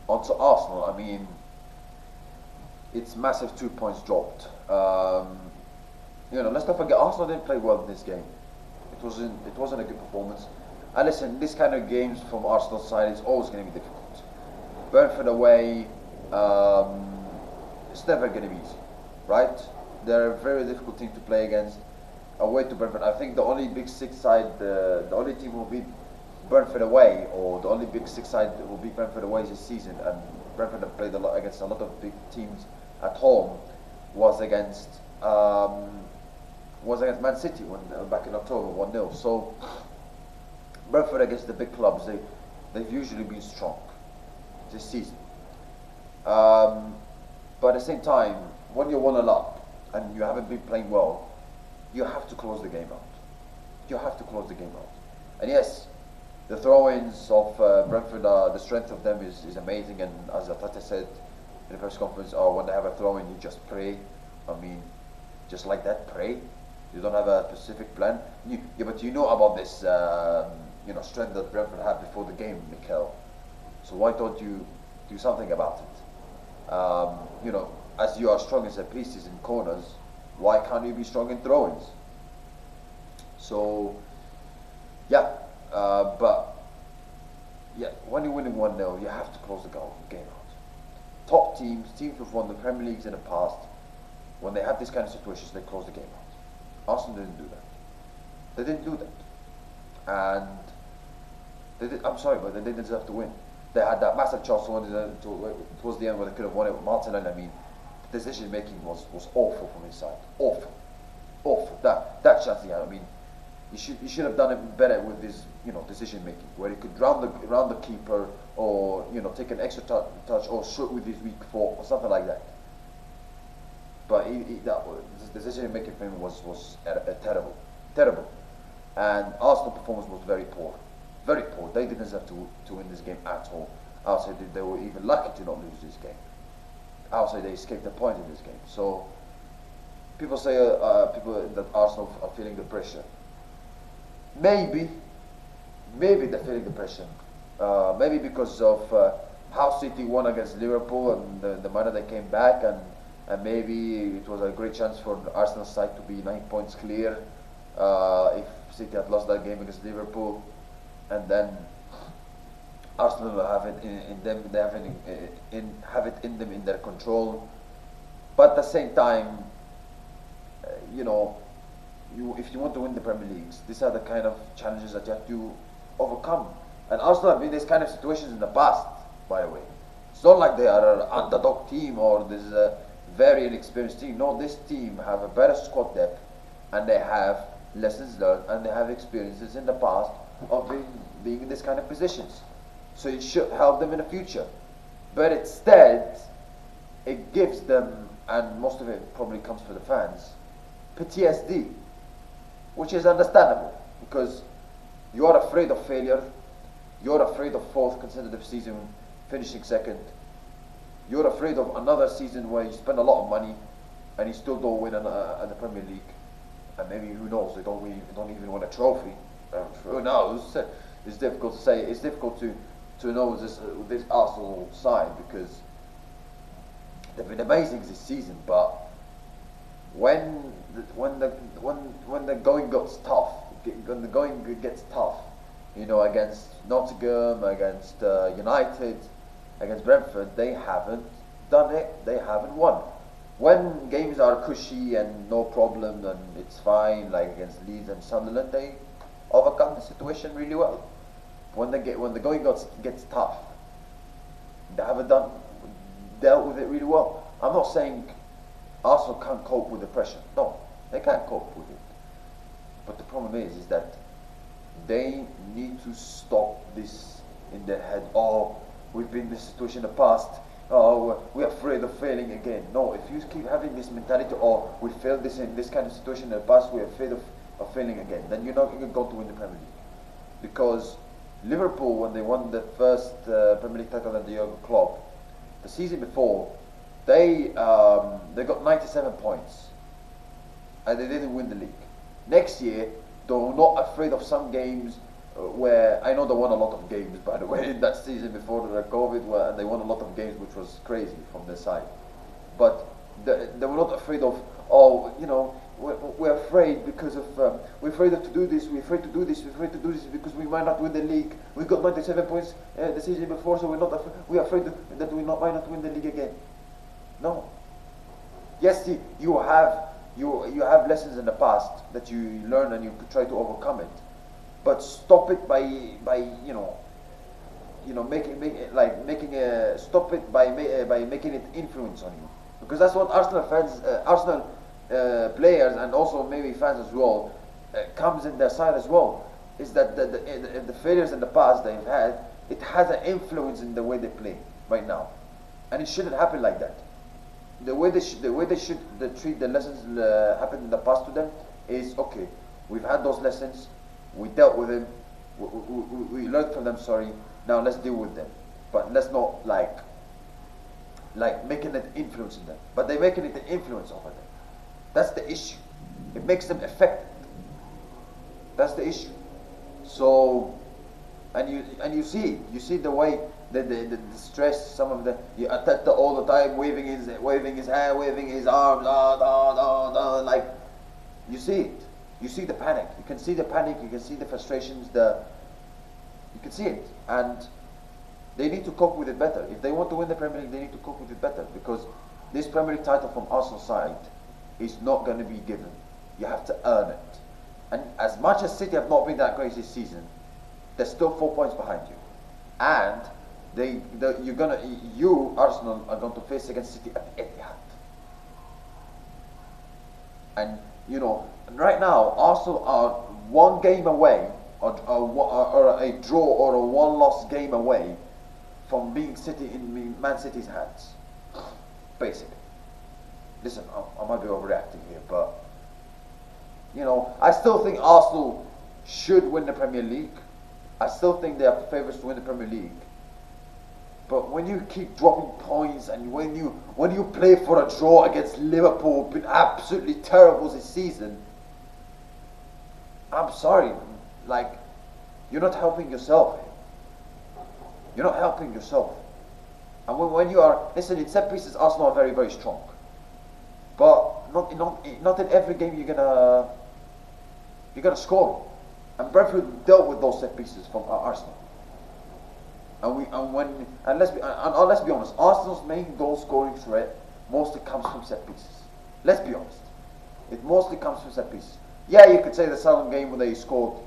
onto Arsenal, I mean, it's massive 2 points dropped. Let's not forget Arsenal didn't play well in this game. It wasn't a good performance. And listen, this kind of games from Arsenal's side is always going to be difficult. Brentford away, it's never going to be easy, right? They're a very difficult team to play against. Away to Brentford, I think the only Big Six side, the only team who beat Brentford away, or the only Big Six side who beat Brentford away this season, and Brentford have played against a lot of big teams at home, was against Man City back in October, 1-0. So Brentford against the big clubs, they've usually been strong this season. But at the same time, when you're 1-0 up and you haven't been playing well, you have to close the game out. You have to close the game out. And yes, the throw-ins of Brentford, the strength of them is amazing. And as Tata said in the press conference, when they have a throw-in, you just pray. I mean, just like that, pray. You don't have a specific plan. But you know about this, strength that Brentford had before the game, Mikel. So why don't you do something about it? As you are strong in set pieces in corners, why can't you be strong in throw-ins? So, when you're winning 1-0, you have to close the game out. Top teams who've won the Premier Leagues in the past, when they have this kind of situations, they close the game out. Arsenal didn't do that. They didn't do that. And I'm sorry, but they didn't deserve to win. They had that massive chance towards the end where they could have won it with Martinelli. I mean, the decision making was awful from his side. Awful. That chance he had. I mean, he should have done it better with his decision making, where he could round the keeper, or take an extra touch or shoot with his weak foot or something like that. But the decision making for him was terrible. And Arsenal performance was very poor. Very poor. They didn't deserve to win this game at all. I would say they were even lucky to not lose this game. I would say they escaped a point in this game. So people say that Arsenal are feeling the pressure. Maybe they're feeling the pressure. Maybe because of how City won against Liverpool and the manner they came back, and maybe it was a great chance for Arsenal's side to be 9 points clear if City had lost that game against Liverpool. And then Arsenal will have it in them. They have it in them, in their control. But at the same time, if you want to win the Premier Leagues, these are the kind of challenges that you have to overcome. And Arsenal have been in these kind of situations in the past, by the way. It's not like they are an underdog team or this is a very inexperienced team. No, this team have a better squad depth, and they have lessons learned, and they have experiences in the past of being in this kind of positions. So it should help them in the future. But instead, it gives them, and most of it probably comes for the fans, PTSD, which is understandable, because you are afraid of failure, you're afraid of fourth consecutive season finishing second, you're afraid of another season where you spend a lot of money and you still don't win in the Premier League, and maybe, who knows, they don't even win a trophy. Who knows? It's difficult to say. It's difficult to know with this Arsenal side, because they've been amazing this season. But when the going gets tough, against Nottingham, against United, against Brentford, they haven't done it. They haven't won. When games are cushy and no problem and it's fine, like against Leeds and Sunderland, they overcome the situation really well. When the going gets tough, they haven't dealt with it really well. I'm not saying Arsenal can't cope with the pressure. No, they can't cope with it. But the problem is that they need to stop this in their head. Oh, we've been in this situation in the past. Oh, we're afraid of failing again. No, if you keep having this mentality, oh, we failed in this kind of situation in the past, we're afraid of failing again, then you're not going to win the Premier League. Because Liverpool, when they won the first Premier League title under Jurgen Klopp, the season before, they got 97 points, and they didn't win the league. Next year, they were not afraid of some games where I know they won a lot of games, by the way, in that season before the COVID, and they won a lot of games, which was crazy from their side. But they were not afraid of, oh, you know, we're afraid because of, we're afraid of to do this, we're afraid to do this, we're afraid to do this because we might not win the league. We got 97 points the season before, so we're afraid that we might not win the league again. No. Yes, you have lessons in the past that you learn and you try to overcome it, but stop it by stop it by making it influence on you, because that's what Arsenal fans, Arsenal players, and also maybe fans as well, comes in their side as well, is that the failures in the past they've had, it has an influence in the way they play right now, and it shouldn't happen like that. The way they should treat the lessons happened in the past to them is, okay, we've had those lessons, we dealt with them, we learned from them, sorry, now let's deal with them, but let's not like making it influence in them, but they're making it an influence over them. That's the issue. It makes them affected. That's the issue. So, and you see the way the stress, some of the Arteta all the time waving his hand, waving his arms, like, you see it. You see the panic. You can see the panic. You can see the frustrations. You can see it, and they need to cope with it better. If they want to win the Premier League, they need to cope with it better, because this Premier League title from Arsenal side is not going to be given. You have to earn it. And as much as City have not been that great this season, they're still 4 points behind you, and you Arsenal are going to face against City at Etihad. And you know, right now Arsenal are one game away, or a draw or a one-loss game away from being City in Man City's hands, basically. Listen, I might be overreacting here, but you know, I still think Arsenal should win the Premier League. I still think they are favourites to win the Premier League. But when you keep dropping points, and when you play for a draw against Liverpool, been absolutely terrible this season, I'm sorry, like, you're not helping yourself. You're not helping yourself. And when you are, listen, in set pieces, Arsenal are very, very strong. But not in every game you're gonna score. And Brentford dealt with those set pieces from Arsenal. And let's be honest, Arsenal's main goal scoring threat mostly comes from set pieces. Let's be honest, it mostly comes from set pieces. Yeah, you could say the Southern game where they scored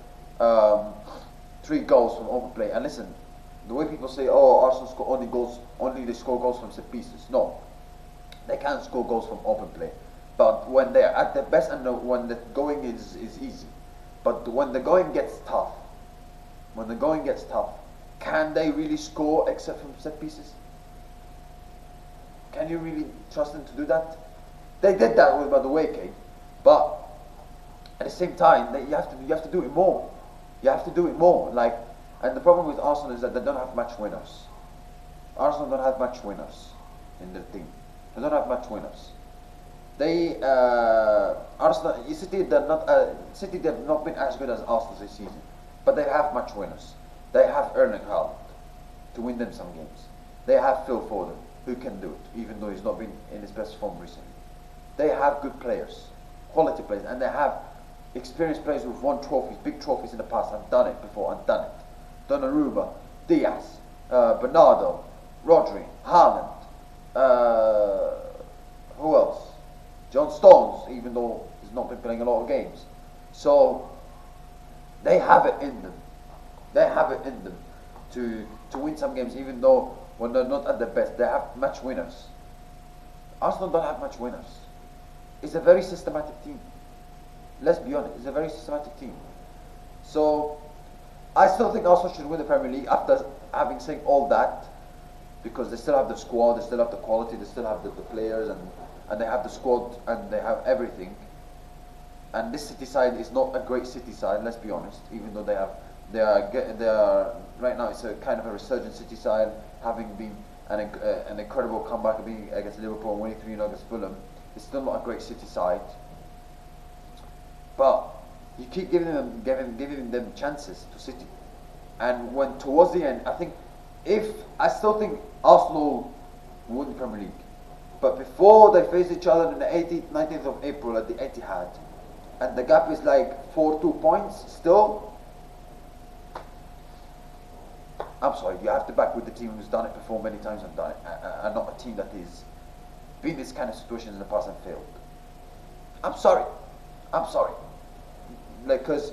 3 goals from open play. And listen, the way people say, oh, Arsenal only they score goals from set pieces. No, they can score goals from open play, but when they're at their best and when the going is easy. But when the going gets tough, can they really score except from set pieces? Can you really trust them to do that? They did that with, by the way, Kate. But at the same time, you have to do it more. You have to do it more. Like, and the problem with Arsenal is that they don't have match winners. Arsenal don't have match winners in their team. They don't have match winners. City have not been as good as Arsenal this season, but they have match winners. They have Erling Haaland to win them some games. They have Phil Foden, who can do it, even though he's not been in his best form recently. They have good players, quality players, and they have experienced players who've won trophies, big trophies in the past, and done it before, and done it. Donnarumma, Diaz, Bernardo, Rodri, Haaland, who else? John Stones, even though he's not been playing a lot of games. So they have it in them. They have it in them to win some games, even though when they're not at their best, they have match winners. Arsenal don't have match winners. It's a very systematic team. Let's be honest, it's a very systematic team. So I still think Arsenal should win the Premier League after having said all that, because they still have the squad, they still have the quality, they still have the players, and they have the squad, and they have everything. And this City side is not a great City side, let's be honest, even though they are right now, it's a kind of a resurgent City side, having been an incredible comeback being against Liverpool and winning 3-0 against Fulham. It's still not a great City side, but you keep giving them chances to City. And when towards the end, I still think Arsenal won the Premier League. But before they face each other on the 18th, 19th of April at the Etihad, and the gap is like 2 points still, I'm sorry, you have to back with the team who's done it before many times and done it, and not a team that is been in this kind of situations in the past and failed. I'm sorry. Like, because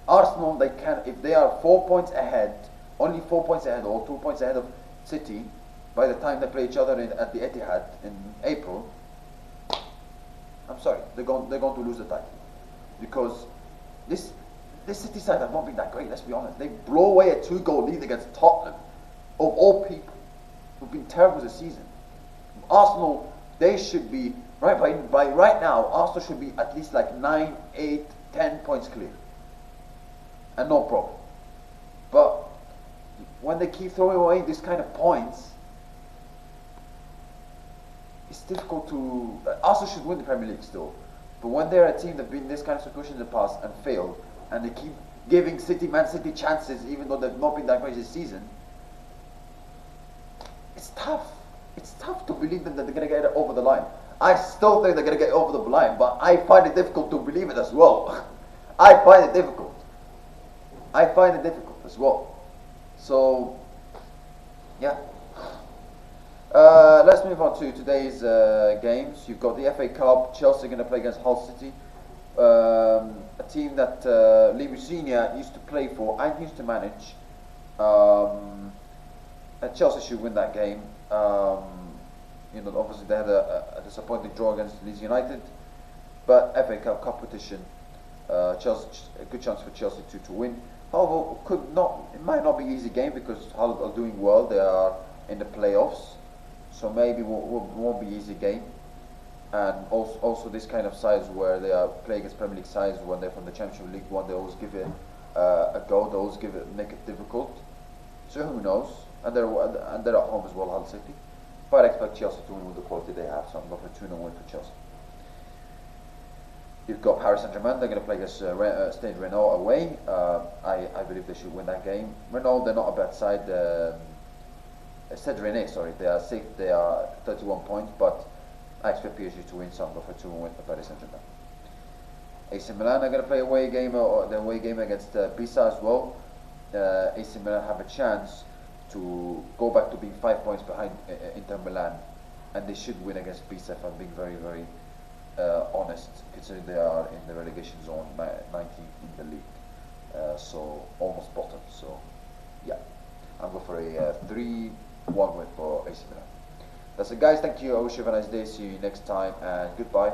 Arsenal, they can, if they are 4 points ahead, only 4 points ahead or 2 points ahead of City, by the time they play each other at the Etihad in April, I'm sorry, they're going to lose the title, because this City side have not been that great. Let's be honest. They blow away a 2-goal lead against Tottenham, of all people, who've been terrible this season. Arsenal, they should be by right now. Arsenal should be at least like 9, 8, 10 points clear, and no problem. But when they keep throwing away this kind of points, it's difficult to. Arsenal should win the Premier League still, but when they're a team that've been in this kind of situation in the past and failed, and they keep giving Man City chances even though they've not been that great this season, it's tough. It's tough to believe that they're going to get it over the line. I still think they're going to get over the line, but I find it difficult to believe it as well. I find it difficult as well. So, yeah. Let's move on to today's games. You've got the FA Cup. Chelsea going to play against Hull City, a team that Ligue used to play for and used to manage. And Chelsea should win that game. Obviously they had a disappointing draw against Leeds United, but FA Cup competition, Chelsea, a good chance for Chelsea to win. However, it might not be an easy game because Hull are doing well. They are in the playoffs, so maybe it won't be an easy game. And also this kind of sides where they are playing against Premier League sides when they're from the Championship League One, they always give it a go. They always make it difficult. So who knows? And they're at home as well, Hull City. But I expect Chelsea to win with the quality they have, so I'm going for 2-0 win for Chelsea. You've got Paris Saint-Germain. They're going to play against Stade Rennais away. I believe they should win that game. Rennais, they're not a bad side. Stade Rennais, sorry, they are safe. They are 31 points, but I expect PSG to win, so I'm going for 2-1 win for Paris Saint-Germain. AC Milan are going to play away game against Pisa as well. AC Milan have a chance to go back to being 5 points behind Inter Milan, and they should win against Pisa, if I'm being very, very honest, considering they are in the relegation zone, 19th in the league, so almost bottom. So yeah, I'm going for a 3-1 win for AC Milan. That's it, guys. Thank you. I wish you have a nice day. See you next time, and goodbye.